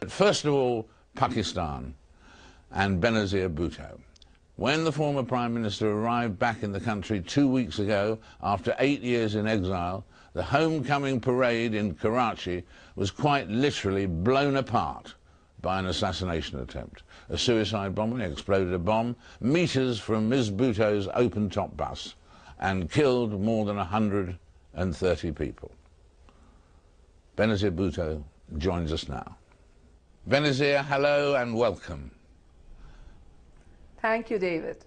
First of all, Pakistan and Benazir Bhutto. When the former Prime Minister arrived back in the country 2 weeks ago, after 8 years in exile, the homecoming parade in Karachi was quite literally blown apart by an assassination attempt. A suicide bomber exploded a bomb meters from Ms. Bhutto's open-top bus and killed more than 130 people. Benazir Bhutto joins us now. Benazir, hello and welcome. Thank you, David.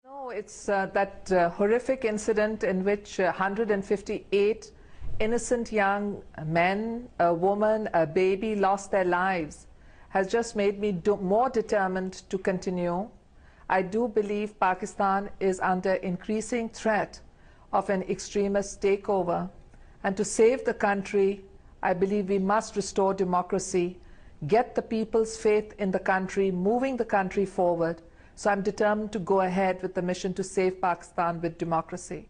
No, it's that horrific incident in which 158 innocent young men, a woman, a baby lost their lives has just made me more determined to continue. I do believe Pakistan is under increasing threat of an extremist takeover, and to save the country, I believe we must restore democracy, get the people's faith in the country, moving the country forward. So I'm determined to go ahead with the mission to save Pakistan with democracy.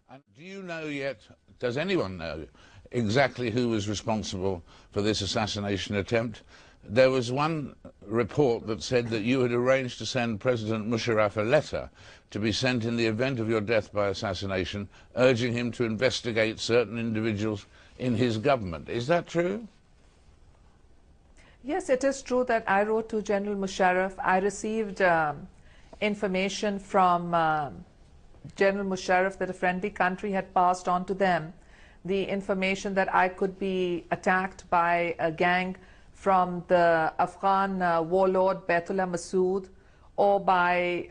And do you know yet, does anyone know exactly who was responsible for this assassination attempt? There was one report that said that you had arranged to send President Musharraf a letter to be sent in the event of your death by assassination, urging him to investigate certain individuals in his government. Is that true? Yes, it is true that I wrote to General Musharraf. I received information from General Musharraf that a friendly country had passed on to them the information that I could be attacked by a gang from the Afghan warlord Baitullah Masood, or by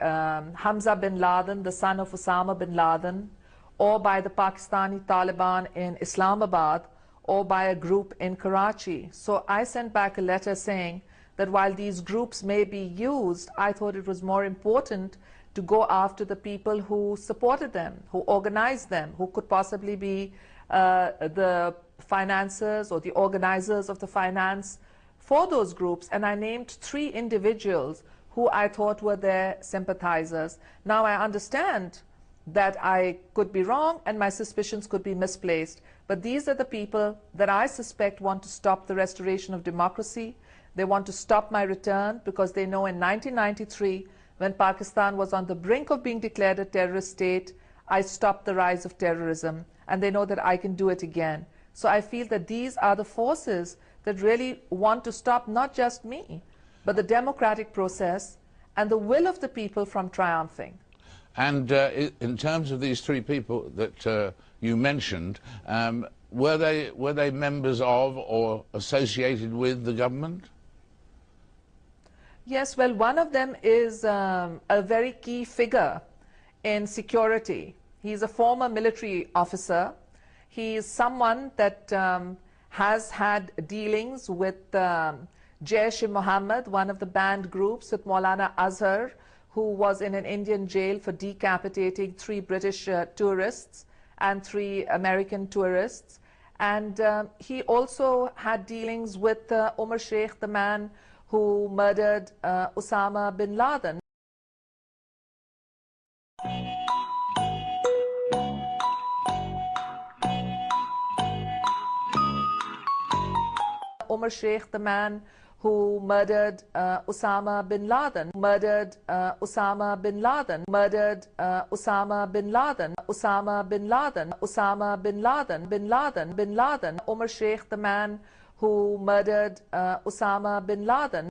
Hamza bin Laden, the son of Osama bin Laden, or by the Pakistani Taliban in Islamabad, or by a group in Karachi. So I sent back a letter saying that while these groups may be used, I thought it was more important to go after the people who supported them, who organized them, who could possibly be the financiers or the organizers of the finance for those groups. And I named 3 individuals who I thought were their sympathizers. Now I understand that I could be wrong and my suspicions could be misplaced, but these are the people that I suspect want to stop the restoration of democracy. They want to stop my return because they know in 1993, when Pakistan was on the brink of being declared a terrorist state, I stopped the rise of terrorism, and they know that I can do it again. So I feel that these are the forces that really want to stop not just me, but the democratic process and the will of the people from triumphing. And in terms of these 3 people that you mentioned, were they members of or associated with the government? Yes, well, one of them is a very key figure in security. He's a former military officer. He is someone that has had dealings with Jaish-e-Mohammed, one of the banned groups, with Maulana Azhar, who was in an Indian jail for decapitating 3 British tourists and 3 American tourists. And he also had dealings with Umar Sheikh, the man who murdered Osama Bin Laden. Umar Sheikh, the man who murdered Osama Bin Laden, murdered Osama Bin Laden, murdered Osama Bin Laden, Osama Bin Laden, Osama Bin Laden, Bin Laden, Bin Laden, Umar Sheikh, the man who murdered Osama Bin Laden.